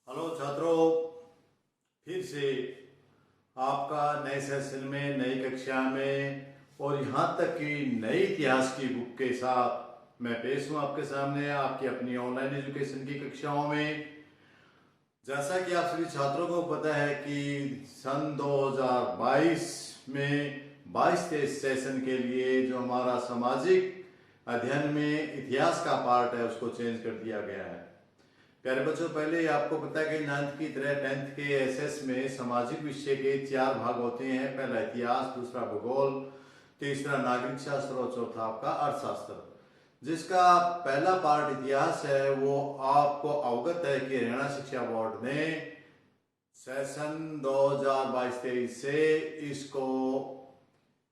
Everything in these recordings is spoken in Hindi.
हेलो छात्रों, फिर से आपका नए सेशन में, नई कक्षा में और यहाँ तक कि नई इतिहास की बुक के साथ मैं पेश हूँ आपके सामने आपकी अपनी ऑनलाइन एजुकेशन की कक्षाओं में। जैसा कि आप सभी छात्रों को पता है कि सन 2022 में 22-23 सेशन के लिए जो हमारा सामाजिक अध्ययन में इतिहास का पार्ट है उसको चेंज कर दिया गया है। प्यारे बच्चों, पहले आपको पता है कि 9th की तरह 10th के एसएस में सामाजिक विषय के 4 भाग होते हैं। पहला इतिहास, दूसरा भूगोल, तीसरा नागरिक शास्त्र और चौथा आपका अर्थशास्त्र। जिसका पहला पार्ट इतिहास है वो आपको अवगत है कि हरियाणा शिक्षा बोर्ड ने सेशन 2022-23 से इसको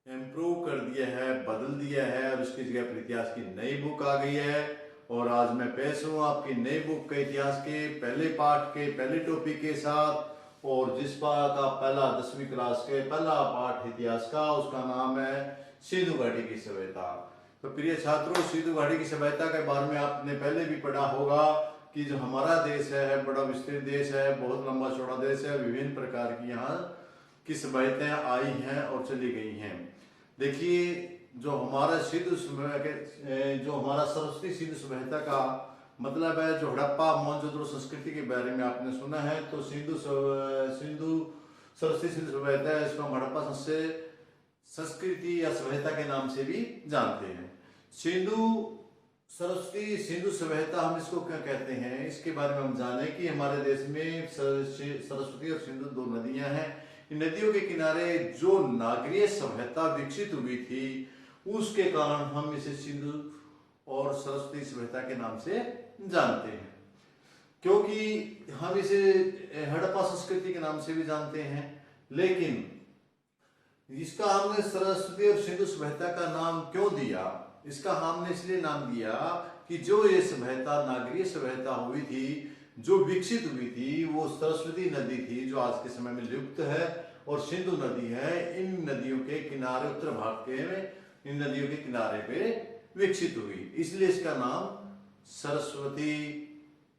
इम्प्रूव कर दिया है, बदल दिया है और उसकी जगह पर इतिहास की नई बुक आ गई है। और आज मैं पेश हूँ आपकी नई बुक के इतिहास के पहले पार्ट के पहले टॉपिक के साथ। और जिस पार्ट का पहला 10वीं क्लास के पहला पार्ट इतिहास का, उसका नाम है सिंधु घाटी की सभ्यता। तो प्रिय छात्रों, सिंधु घाटी की सभ्यता के बारे में आपने पहले भी पढ़ा होगा कि जो हमारा देश है बड़ा विस्तृत देश है, बहुत लंबा चौड़ा देश है, विभिन्न प्रकार की यहाँ की सभ्यताएं आई हैं और चली गई हैं। देखिए, जो हमारा सरस्वती सिंधु सभ्यता का मतलब है, जो हड़प्पा मोहनजोदड़ो संस्कृति के बारे में आपने सुना है, तो सरस्वती सिंधु सभ्यता है, इसको हम हड़प्पा संस्कृति या सभ्यता के नाम से भी जानते हैं। सरस्वती सिंधु सभ्यता हम इसको क्या कहते हैं, इसके बारे में हम जाने कि हमारे देश में सरस्वती और सिंधु 2 नदियां हैं। इन नदियों के किनारे जो नागरीय सभ्यता विकसित हुई थी उसके कारण हम इसे सिंधु और सरस्वती सभ्यता के नाम से जानते हैं, क्योंकि हम इसे हड़प्पा संस्कृति के नाम से भी जानते हैं। लेकिन इसका हमने सरस्वती और सिंधु सभ्यता का नाम क्यों दिया? इसका हमने इसलिए नाम दिया कि जो ये सभ्यता नागरीय सभ्यता हुई थी, जो विकसित हुई थी, वो सरस्वती नदी थी जो आज के समय में लुप्त है, और सिंधु नदी है। इन नदियों के किनारे, उत्तर भाग के इन नदियों के किनारे पे विकसित हुई, इसलिए इसका नाम सरस्वती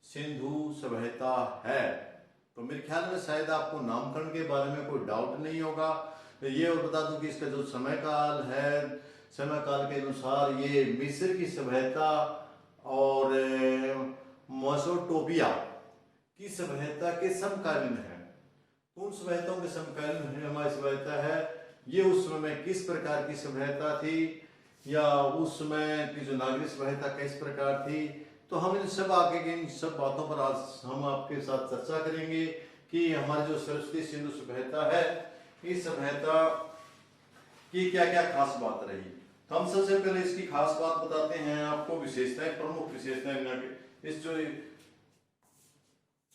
सिंधु सभ्यता है। तो मेरे ख्याल में शायद आपको नामकरण के बारे में कोई डाउट नहीं होगा। ये और बता दूं कि इसका जो समय काल है, समय काल के अनुसार ये मिस्र की सभ्यता और मेसोपोटामिया की सभ्यता के समकालीन है। उन सभ्यताओं के समकालीन हमारी सभ्यता है। ये उस समय में किस प्रकार की सभ्यता थी, या उस समय की जो नागरिक सभ्यता किस प्रकार थी, तो हम इन सब आगे की इन सब बातों पर आज हम आपके साथ चर्चा करेंगे कि हमारी जो सरस्वती सिंधु सभ्यता है, इस सभ्यता की क्या क्या खास बात रही। तो हम सबसे पहले इसकी खास बात बताते हैं आपको, विशेषताएं, प्रमुख विशेषताएं। इस जो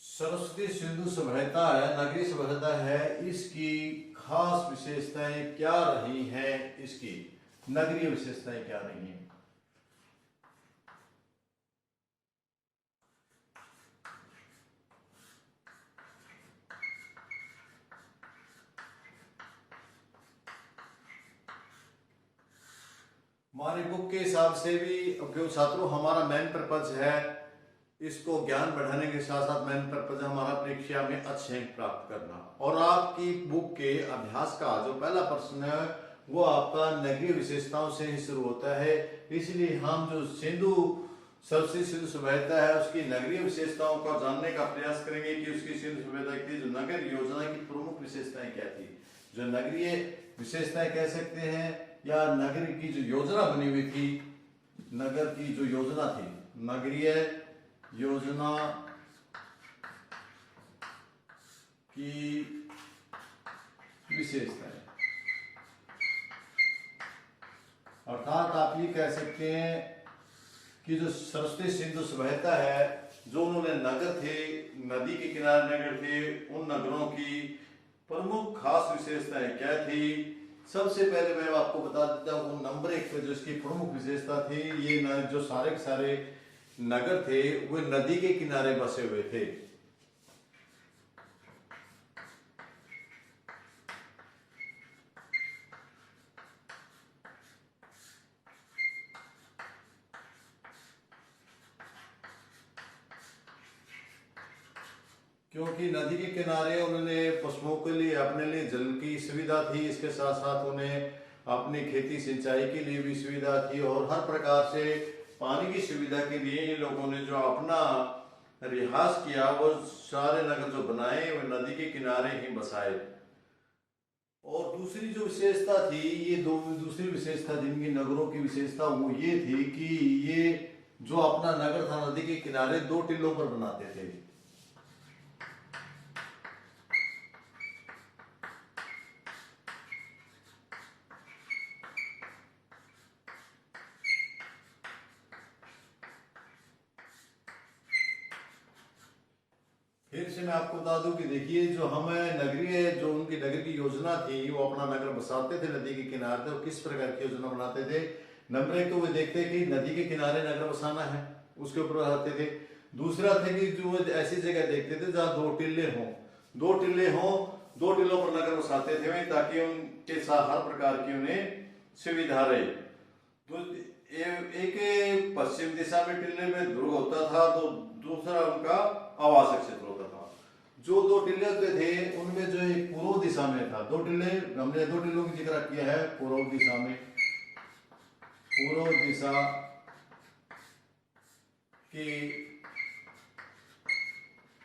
सरस्वती सिंधु सभ्यता है, नगरीय सभ्यता है, इसकी खास विशेषताएं क्या रही हैं, इसकी नगरीय विशेषताएं क्या रही हैं। हमारी बुक के हिसाब से भी, क्यों छात्रों, हमारा मेन पर्पज है इसको ज्ञान बढ़ाने के साथ साथ मेन पर्पज है हमारा परीक्षा में अच्छे अंक प्राप्त करना। और आपकी बुक के अभ्यास का जो पहला प्रश्न है वो आपका नगरीय विशेषताओं से ही शुरू होता है। इसलिए हम जो सरस्वती सिंधु सभ्यता है उसकी नगरीय विशेषताओं को जानने का प्रयास करेंगे कि उसकी सिंधु सभ्यता की जो नगर योजना की प्रमुख विशेषताएं क्या थी। जो नगरीय विशेषताएं कह सकते हैं, या नगर की जो योजना बनी हुई थी, नगर की जो योजना थी, नगरीय योजना की विशेषताएं, अर्थात आप ये कह सकते हैं कि जो सरस्वती सिंधु सभ्यता है, जो उन्होंने नगर थे, नदी के किनारे नगर थे, उन नगरों की प्रमुख खास विशेषताएं क्या थी। सबसे पहले मैं आपको बता देता हूँ, नंबर 1 पे जो इसकी प्रमुख विशेषता थी, ये जो सारे के सारे नगर थे वो नदी के किनारे बसे हुए थे। क्योंकि नदी के किनारे उन्होंने पशुओं के लिए अपने लिए जल की सुविधा थी, इसके साथ साथ उन्हें अपनी खेती सिंचाई के लिए भी सुविधा थी और हर प्रकार से पानी की सुविधा के लिए इन लोगों ने जो अपना रिहाज किया वो सारे नगर जो बनाए वो नदी के किनारे ही बसाए। और दूसरी जो विशेषता थी, ये दूसरी विशेषता जिनकी नगरों की विशेषता वो ये थी कि ये जो अपना नगर था नदी के किनारे 2 टिल्लों पर बनाते थे। फिर से मैं आपको बता दूं कि देखिए जो हमें नगरीय जो उनकी नगर की योजना थी वो अपना नगर बसाते थे नदी के किनारे, तो किस प्रकार की योजना बनाते थे। नंबर एक तो वे देखते कि नदी के किनारे नगर बसाना है, उसके ऊपर आते थे। दूसरा थे कि जो ऐसी जगह देखते थे जहाँ 2 टिल्ले हों, 2 टिल्ले हों, 2 टिल्लों पर नगर बसाते थे ताकि उनके साथ हर प्रकार की उन्हें सुविधा रहे। तो एक पश्चिम दिशा में टिल्ले में दुर्ग होता था, तो दूसरा उनका आवासक क्षेत्र होता था। जो 2 टिल्ले होते थे उनमें जो एक पूर्व दिशा में था, 2 टिल्ले हमने 2 टिल्लों की जिक्र किया है पूर्व दिशा में, पूर्व दिशा की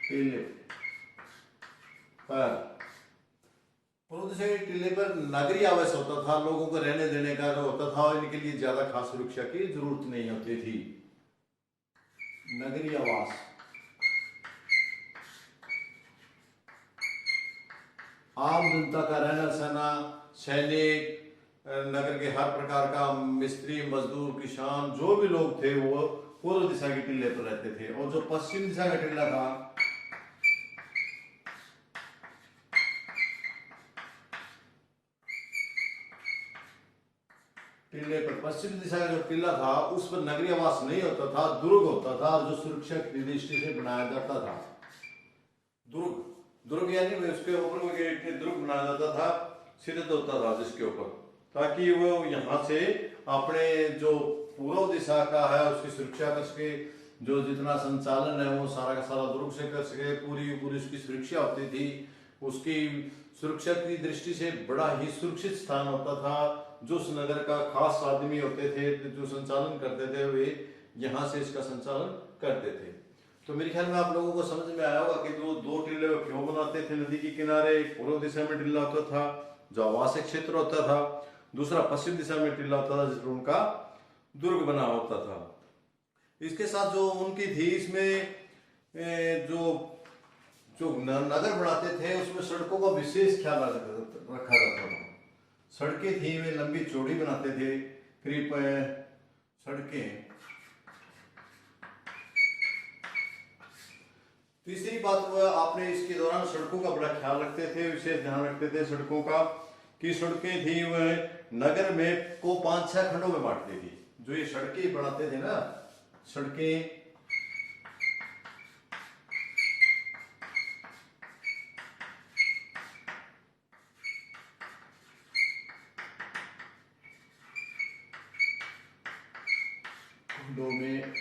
टिल्ले पर, पूर्व दिशा के टिल्ले पर नगरीय आवास होता था, लोगों को रहने देने का होता था और इनके लिए ज्यादा खास सुरक्षा की जरूरत नहीं होती थी। नगरीय आवास, आम जनता का रहना सहना, सैनिक, नगर के हर प्रकार का मिस्त्री, मजदूर, किसान, जो भी लोग थे वो पूर्व दिशा के टिल्ले पर रहते थे। और जो पश्चिम दिशा का टिल्ला था, टिल्ले पर पश्चिम दिशा का जो टिल्ला था उस पर नगरीय आवास नहीं होता था, दुर्ग होता था जो सुरक्षा की दृष्टि से बनाया जाता था। दुर्ग, दुर्ग यानी उसके ऊपर दुर्ग बनाया जाता था, सिद्ध होता था जिसके ऊपर, ताकि वो यहाँ से अपने जो पूर्व दिशा का है उसकी सुरक्षा कर सके, जो जितना संचालन है वो सारा का सारा दुर्ग से कर सके, पूरी पूरी उसकी सुरक्षा होती थी। उसकी सुरक्षा की दृष्टि से बड़ा ही सुरक्षित स्थान होता था। जो उस नगर का खास आदमी होते थे जो संचालन करते थे वे यहाँ से इसका संचालन करते थे। तो मेरे ख्याल में आप लोगों को समझ में आया होगा कि जो 2 टिल्ले क्यों बनाते थे नदी के किनारे। एक पूर्व दिशा में टिल्ला होता था जो आवासीय क्षेत्र होता था, दूसरा पश्चिम दिशा में टिल्ला होता था जिस पर उनका दुर्ग बना होता था। इसके साथ जो उनकी थी इसमें जो जो नगर बनाते थे उसमें सड़कों का विशेष ख्याल रखा जाता था। सड़कें थी वे लंबी चौड़ी बनाते थे, करीब सड़कें। तीसरी बात वह आपने इसके दौरान सड़कों का बड़ा ख्याल रखते थे, विशेष ध्यान रखते थे सड़कों का कि सड़कें थी वह नगर में को 5-6 खंडों में बांटती थी। जो ये सड़कें बनाते थे ना, सड़कें खंडों में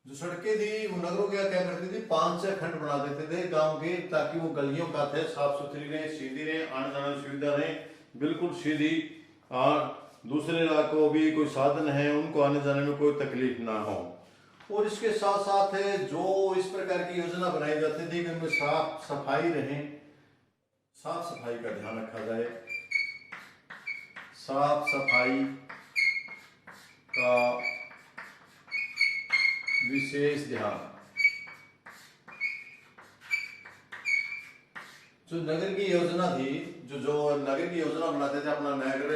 जो सड़कें थी वो नगरों के क्या करती थी 5-6 खंड बना देते थे गांव के, ताकि वो गलियों का थे साफ सुथरी रहे, सीधी रहे, आने जाने की सुविधा रहे बिल्कुल सीधी, और दूसरे इलाकों भी कोई साधन है उनको आने जाने में कोई तकलीफ ना हो। और इसके साथ साथ जो इस प्रकार की योजना बनाई जाती थी कि उनमें साफ सफाई रहे, साफ सफाई का ध्यान रखा जाए, साफ सफाई का विशेष ध्यान। जो नगर की योजना थी, जो नगर की योजना बनाते थे, अपना नगर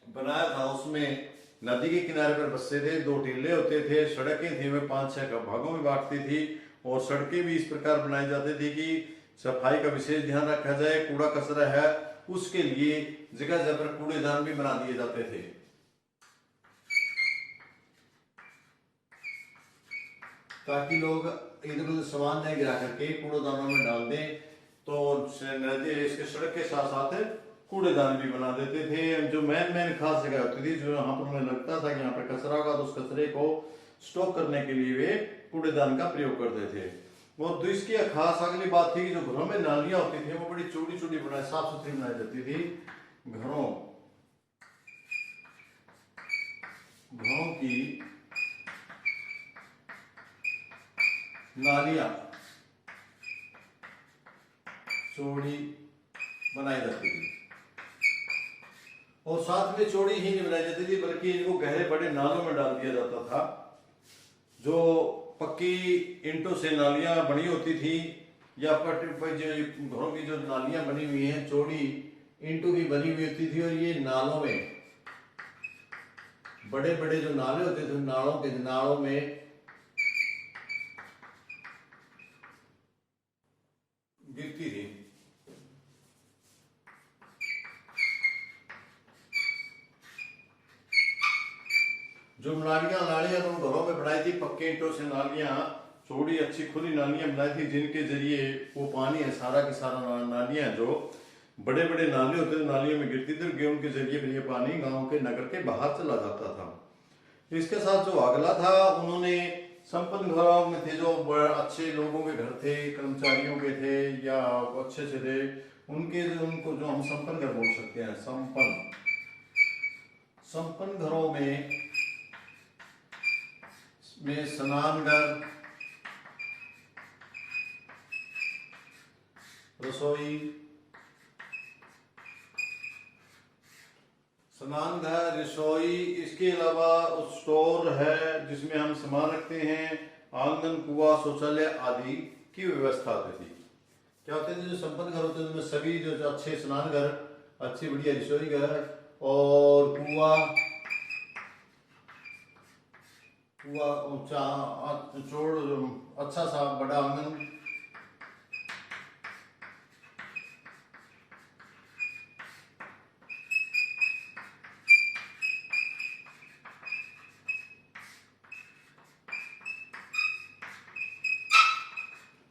बनाया था उसमें नदी के किनारे पर बसे थे, 2 टिल्ले होते थे, सड़कें थी वे 5-6 भागों में बांटती थी, और सड़कें भी इस प्रकार बनाई जाती थी कि सफाई का विशेष ध्यान रखा जाए। कूड़ा कचरा है उसके लिए जगह जगह पर कूड़ेदान भी बना दिए जाते थे, ताकि लोग इधर उधर सामान नहीं गिरा करके कूड़ेदानों में डाल दें, तो नदी इसके सड़क के साथ साथ कूड़ेदान भी बना देते थे। जो मेन खास जगह होती थी, जो यहाँ पर हमें लगता था कि यहाँ पर कचरा होगा, तो उस कचरे को स्टॉक करने के लिए वे कूड़ेदान का प्रयोग करते थे। और इसकी खास अगली बात थी कि जो घरों में नालियां होती थी वो बड़ी चौड़ी चौड़ी बनाई, साफ सुथरी बनाई जाती थी। घरों की नालियां चौड़ी बनाई जाती थी, और साथ में चौड़ी ही नहीं बनाई जाती थी बल्कि इनको गहरे बड़े नालों में डाल दिया जाता था। जो पक्की ईंटों से नालियां बनी होती थी, या घरों की जो नालियां बनी हुई हैं चौड़ी ईंटों की बनी हुई होती थी, और ये नालों में बड़े बड़े जो नाले होते थे, नालों में गिरती थी। जो नालियां तो घरों में बनाई थी पक्के ईंटों से, नालियां चौड़ी अच्छी खुली नालियां बनाई थी, जिनके जरिए वो पानी है सारा की सारा नालियां जो बड़े बड़े नाले होते थे नालियों में गिरती थी, उनके जरिए ये पानी गांव के नगर के बाहर चला जाता था। इसके साथ जो अगला था, उन्होंने संपन्न घरों में थे, जो अच्छे लोगों के घर थे, कर्मचारियों के थे या अच्छे से थे, उनको जो हम संपन्न घर बोल सकते हैं, संपन्न घरों में स्नानघर, रसोई, स्नानघर, रसोई, इसके अलावा स्टोर है जिसमें हम सामान रखते हैं, आंगन, कुआं, शौचालय आदि की व्यवस्था होती थी। क्या होते थे जो संपन्न घर होते थे उनमें सभी जो अच्छे स्नानघर, अच्छी बढ़िया रसोई घर और कुआं ऊंचा चौड़ अच्छा सा बड़ा आंगन,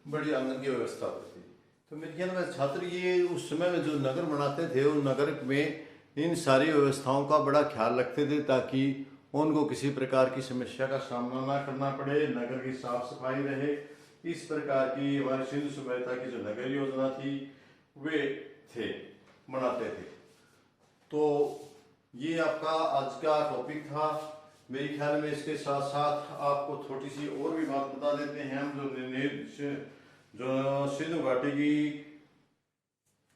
बड़ी आंगन की व्यवस्था होती थी। तो मेरे ख्याल में छात्र ये उस समय में जो नगर बनाते थे, उन नगर में इन सारी व्यवस्थाओं का बड़ा ख्याल रखते थे ताकि उनको किसी प्रकार की समस्या का सामना ना करना पड़े, नगर की साफ सफाई रहे। इस प्रकार की हमारी सिंधु सभ्यता की जो नगर योजना थी वे बनाते थे। तो ये आपका आज का टॉपिक था। मेरे ख्याल में इसके साथ साथ आपको थोड़ी सी और भी बात बता देते हैं हम, जो सिंधु घाटी की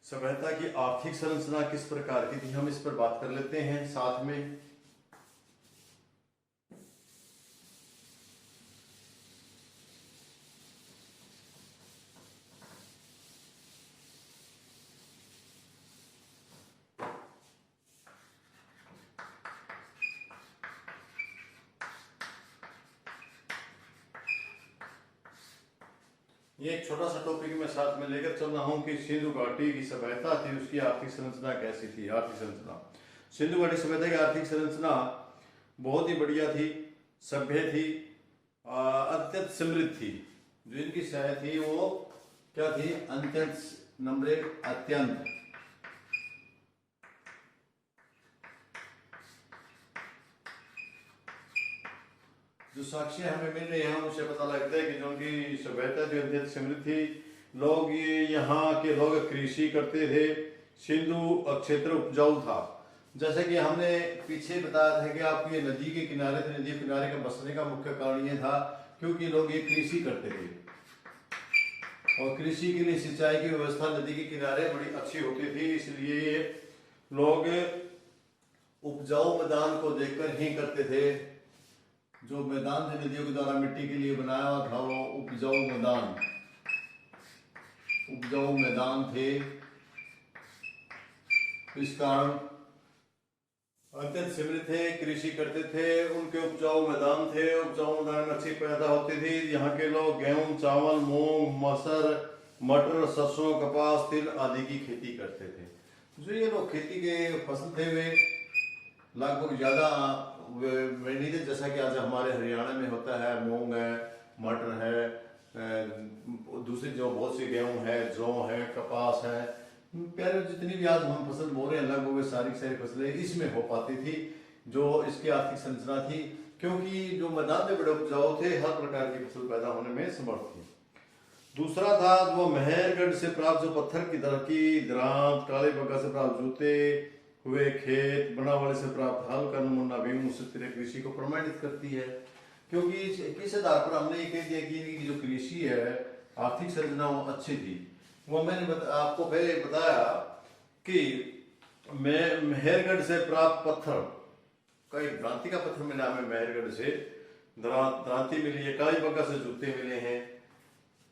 सभ्यता की आर्थिक संरचना किस प्रकार की थी, हम इस पर बात कर लेते हैं साथ में। ये एक छोटा सा टॉपिक मैं साथ में लेकर चल रहा हूँ कि सिंधु घाटी की सभ्यता थी, उसकी आर्थिक संरचना कैसी थी। आर्थिक संरचना, सिंधु घाटी सभ्यता की आर्थिक संरचना बहुत ही बढ़िया थी, सभ्य थी, अत्यंत समृद्ध थी। जो इनकी शहर थी वो क्या थी, अत्यंत नंबर एक, अत्यंत जो साक्ष्य हमें मिल रहे हैं उनसे पता लगता है कि जो उनकी सभ्यता जो अत्यंत समृद्ध थी। लोग ये यहाँ के लोग कृषि करते थे, सिंधु क्षेत्र उपजाऊ था। जैसे कि हमने पीछे बताया था कि आपकी नदी के किनारे थे, नदी के किनारे का बसने का मुख्य कारण ये था क्योंकि लोग ये कृषि करते थे, और कृषि के लिए सिंचाई की व्यवस्था नदी के किनारे बड़ी अच्छी होती थी, इसलिए लोग उपजाऊ मैदान को देखकर ही करते थे। जो मैदान थे नदियों के द्वारा मिट्टी के लिए बनाया हुआ था वो उपजाऊ मैदान थे। इस कारण अत्यंत समृद्ध थे, कृषि करते थे, उनके उपजाऊ मैदान थे, उपजाऊ मैदान में अच्छी पैदा होती थी। यहाँ के लोग गेहूं, चावल, मूंग, मसर, मटर, सरसों, कपास, तिल आदि की खेती करते थे। जो ये लोग खेती के फसल थे वे लगभग ज्यादा वे नहीं थे, जैसा कि आज हमारे हरियाणा में होता है, मूंग है, मटर है, दूसरी जो बहुत सी गेहूं है, जौ है, कपास है, प्यारे, जितनी भी आज हम फसल बो रहे हैं लगभग सारी की सारी फसलें इसमें हो पाती थी जो इसकी आर्थिक संरचना थी, क्योंकि जो मैदान में बड़े उपजाऊ थे, हर प्रकार की फसल पैदा होने में समर्थ थे। दूसरा था वो मेहरगढ़ से प्राप्त जो पत्थर की दर की दरांत, काले बग्गा से प्राप्त जूते हुए खेत, बनावाले से प्राप्त हल का नमूना भी मुस्तिर कृषि को प्रमाणित करती है। क्योंकि किस आधार पर हमने ये कह दिया कि इनकी जो कृषि है आर्थिक संरचना वो अच्छी थी। वो मैंने आपको पहले बताया कि मेहरगढ़ से प्राप्त पत्थर, कई भ्रांति का पत्थर मिला हमें मेहरगढ़ से, दरांती मिली है, काली बग्गा से जूते मिले हैं।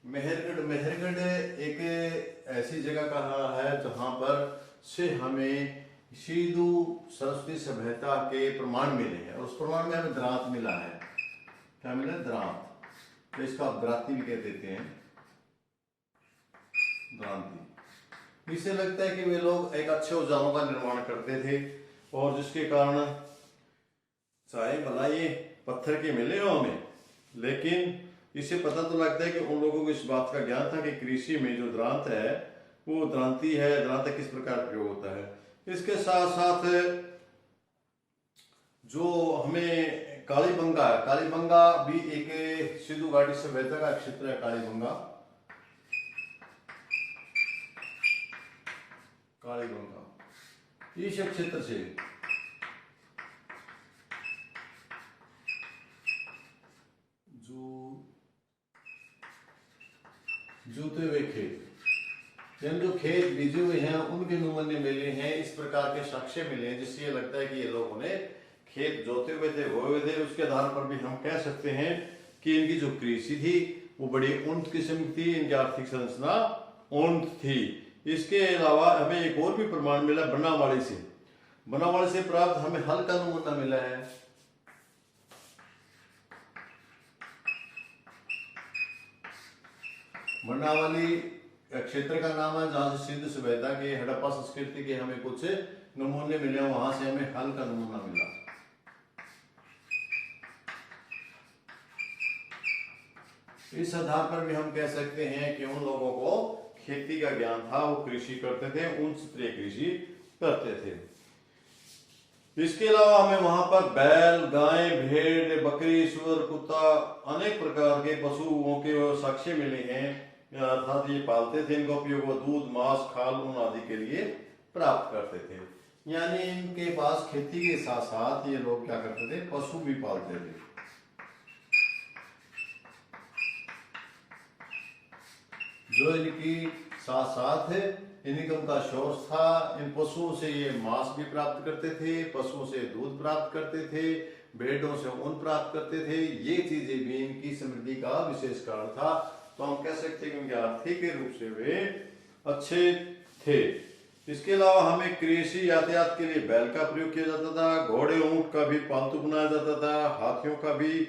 मेहरगढ़ एक ऐसी जगह का नाम है जहां पर से हमें सिंधु सरस्वती सभ्यता के प्रमाण मिले हैं, और उस प्रमाण में हमें दरांत मिला है। क्या मिला? दरांत, तो इसको आप दरांती भी कह देते हैं, दरांती। इससे लगता है कि वे लोग एक अच्छे औजारों का निर्माण करते थे, और जिसके कारण चाहे भला ये पत्थर के मिले हो हमें, लेकिन इससे पता तो लगता है कि उन लोगों को इस बात का ज्ञान था कि कृषि में जो दरांत है वो दरांती है, दरांत किस प्रकार प्रयोग होता है। इसके साथ साथ जो हमें कालीबंगा है, कालीबंगा भी एक सिंधु घाटी सभ्यता का क्षेत्र है। कालीबंगा, कालीबंगा इस क्षेत्र से जूते हुए खेत, जो खेत बीजे हुए हैं उनके नमूने मिले हैं, इस प्रकार के साक्ष्य मिले हैं, जिससे ये लगता है कि ये लोगों ने खेत जोते हुए थे, बोए हुए थे। उसके आधार पर भी हम कह सकते हैं कि इनकी जो कृषि थी वो बड़ी उन्नत किस्म की थी, इनकी आर्थिक संरचना उन्नत थी। इसके अलावा हमें एक और भी प्रमाण मिला बनावाली से प्राप्त हमें हल का नमूना मिला है। बनावाली क्षेत्र का नाम है जहां से सिंधु सभ्यता के, हड़प्पा संस्कृति के हमें कुछ नमूने मिले, वहां से हमें हल का नमूना मिला। इस आधार पर भी हम कह सकते हैं कि उन लोगों को खेती का ज्ञान था, वो कृषि करते थे, उन क्षेत्रीय कृषि करते थे। इसके अलावा हमें वहां पर बैल, गाय, भेड़, बकरी, सुअर, कुत्ता, अनेक प्रकार के पशुओं के साक्ष्य मिले हैं, अर्थात ये पालते थे। इनका उपयोग वो दूध, मांस, खाल, ऊन आदि के लिए प्राप्त करते थे। यानी इनके पास खेती के साथ साथ ये लोग क्या करते थे? पशु भी पालते थे। जो इनकी साथ साथ इनकम का सोर्स था। इन पशुओं से ये मांस भी प्राप्त करते थे, पशुओं से दूध प्राप्त करते थे, भेड़ों से ऊन प्राप्त करते थे। ये चीजें भी इनकी समृद्धि का विशेष कारण था। तो हम कह सकते हैं कि आर्थिक रूप से वे अच्छे थे। इसके अलावा हमें कृषि यातायात के लिए बैल का प्रयोग किया जाता था, घोड़े, ऊंट का भी पालतू बनाया जाता था, हाथियों का भी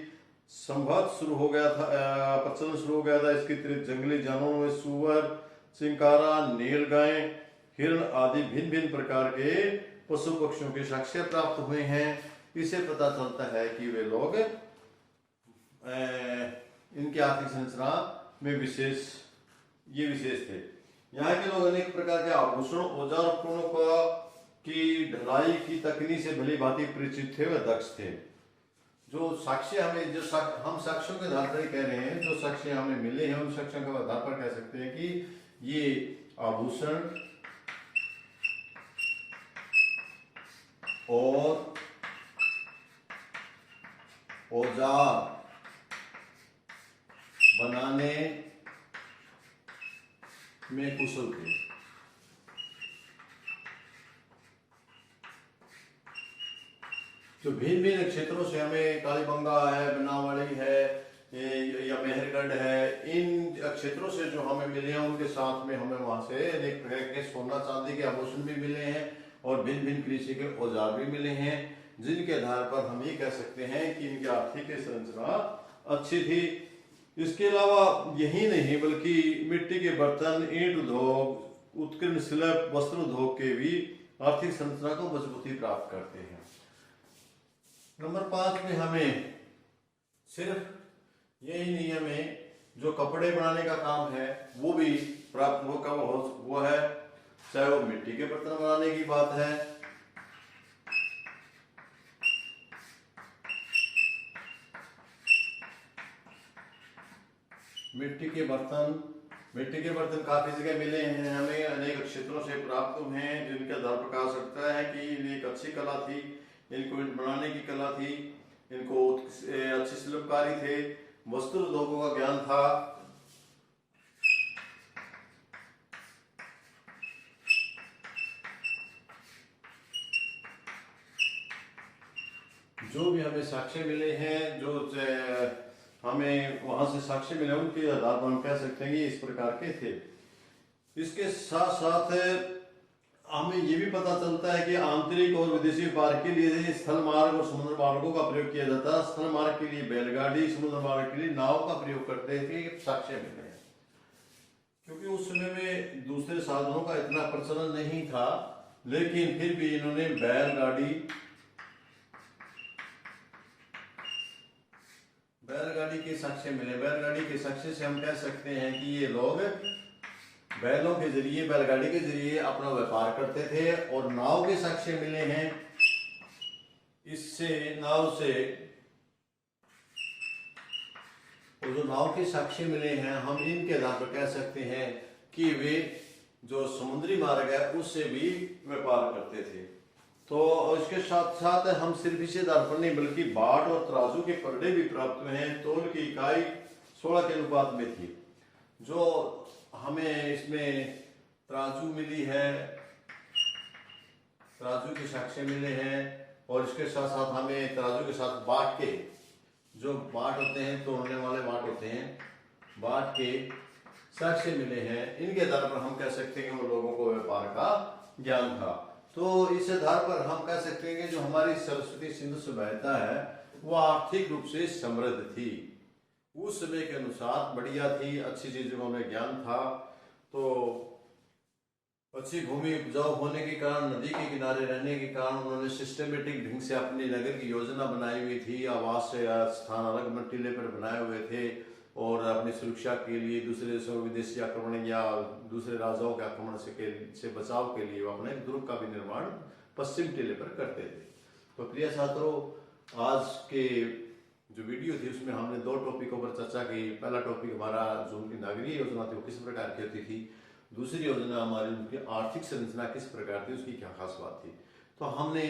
संभव शुरू हो गया था, प्रचलन शुरू हो गया था। इसके अतिरिक्त जंगली जानवरों में सुअर, चिंकारा, नीलगाय, हिरण आदि भिन्न भिन्न प्रकार के पशु पक्षियों के साक्ष्य प्राप्त हुए हैं। इससे पता चलता है कि वे लोग इनकी आर्थिक संरचना में विशेष थे। यहाँ के लोग अनेक प्रकार के आभूषणों, औजार, उपकरणों की ढलाई की तकनीक से भली भांति परिचित थे व दक्ष थे। जो साक्ष्य हमें हम साक्ष्यों के आधार पर कह रहे हैं, जो साक्ष्य हमें मिले हैं उन साक्ष्यों के आधार पर कह सकते हैं कि ये आभूषण और औजार बनाने में कुशल थे। जो भिन्न भिन्न क्षेत्रों से हमें कालीबंगा है, बनावाली है या मेहरगढ़ है, इन क्षेत्रों से जो हमें मिले हैं उनके साथ में हमें वहां से अनेक प्रकार के सोना चांदी के आभूषण भी मिले हैं और भिन्न भिन्न कृषि के औजार भी मिले हैं, जिनके आधार पर हम ये कह सकते हैं कि इनकी आर्थिक संरचना अच्छी थी। इसके अलावा यही नहीं बल्कि मिट्टी के बर्तन, ईंट उद्योग, उत्कीर्ण शिल्प, वस्त्र उद्योग के भी आर्थिक संरचना को मजबूती प्राप्त करते हैं। नंबर 5 में हमें सिर्फ यही नहीं, हमें जो कपड़े बनाने का काम है वो भी प्राप्त वो है चाहे वो मिट्टी के बर्तन बनाने की बात है, मिट्टी के बर्तन काफी जगह मिले हैं हमें, अनेक क्षेत्रों से प्राप्त हुए हैं, जिनके आधार पर कहा सकता है कि ये एक अच्छी कला थी, इनको ईंट बनाने की कला थी, इनको अच्छी शिल्पकारी थे, वस्त्र उद्योगों का ज्ञान था। जो भी हमें साक्ष्य मिले हैं, जो हमें वहां से साक्ष्य मिले, उनके आधार पर हम कह सकते हैं कि इस प्रकार के थे। इसके साथ साथ हमें ये भी पता चलता है कि आंतरिक और विदेशी व्यापार के लिए स्थल मार्ग और समुद्र मार्गों का प्रयोग किया जाता है। स्थल मार्ग के लिए बैलगाड़ी, समुद्र मार्ग के लिए नाव का प्रयोग करते थे, साक्ष्य मिले हैं। क्योंकि उस समय में दूसरे साधनों का इतना प्रचलन नहीं था, लेकिन फिर भी इन्होंने बैलगाड़ी के साक्ष्य मिले। बैलगाड़ी के साक्ष्य से हम कह सकते हैं कि ये लोग बैलों के जरिए, बैलगाड़ी के जरिए अपना व्यापार करते थे। और नाव के साक्ष्य मिले हैं, इससे नाव से, और जो नाव के साक्ष्य मिले हैं, हम इनके आधार पर कह सकते हैं कि वे जो समुद्री मार्ग है उससे भी व्यापार करते थे। तो इसके साथ साथ हम सिर्फ इसी आधार पर नहीं, बल्कि बाट और तराजू के पलड़े भी प्राप्त हुए हैं। तौल की इकाई 16 के अनुपात में थी। जो हमें इसमें तराजू मिली है, तराजू के साक्ष्य मिले हैं, और इसके साथ साथ हमें तराजू के साथ बाट के, जो बाट होते हैं, तोड़ने वाले बाट होते हैं, बाट के साक्ष्य मिले हैं। इनके आधार पर हम कह सकते हैं कि वो लोगों को व्यापार का ज्ञान था। तो इस आधार पर हम कह सकते हैं कि जो हमारी सरस्वती सिंधु सभ्यता है वो आर्थिक रूप से समृद्ध थी, उस समय के अनुसार बढ़िया थी, अच्छी चीजों का उन्हें ज्ञान था। तो अच्छी भूमि उपजाऊ होने के कारण, नदी के किनारे रहने के कारण उन्होंने सिस्टमेटिक ढंग से अपनी नगर की योजना बनाई हुई थी। आवास स्थान अलग टीले पर बनाए हुए थे, और अपनी सुरक्षा के लिए, दूसरे देशों विदेशी आक्रमण या दूसरे राजाओं के आक्रमण से बचाव के लिए वो अपने दुर्ग का भी निर्माण पश्चिम टीले पर करते थे। तो प्रिय छात्रों, आज के जो वीडियो थी उसमें हमने 2 टॉपिकों पर चर्चा की। पहला टॉपिक हमारा जो उनकी नागरिक योजना थी वो किस प्रकार की होती थी, दूसरी योजना हमारी उनकी आर्थिक संरचना किस प्रकार थी, उसकी क्या खास बात थी। तो हमने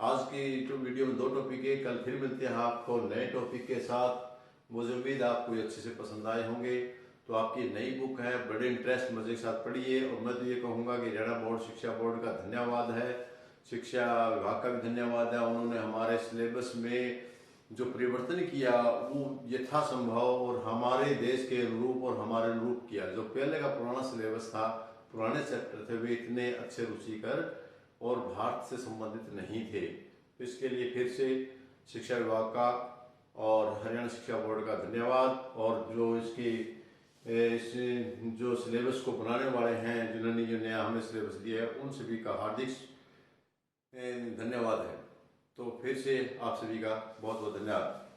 आज की जो वीडियो में 2 टॉपिक है, कल फिर मिलते हैं आपको नए टॉपिक के साथ। मुझे उम्मीद आपको अच्छे से पसंद आए होंगे। तो आपकी नई बुक है, बड़े इंटरेस्ट मजे के साथ पढ़िए। और मैं तो ये कहूँगा कि हरियाणा बोर्ड, शिक्षा बोर्ड का धन्यवाद है, शिक्षा विभाग का भी धन्यवाद है। उन्होंने हमारे सिलेबस में जो परिवर्तन किया वो यथासंभव और हमारे देश के अनुरूप और हमारे अनुरूप किया। जो पहले का पुराना सिलेबस था, पुराने चैप्टर थे, वे इतने अच्छे रुचिकर और भारत से संबंधित नहीं थे। इसके लिए फिर से शिक्षा विभाग का और हरियाणा शिक्षा बोर्ड का धन्यवाद। और जो इस जो सिलेबस को बनाने वाले हैं, जिन्होंने जो नया हमें सिलेबस दिया है, उन सभी का हार्दिक धन्यवाद है। तो फिर से आप सभी का बहुत बहुत धन्यवाद।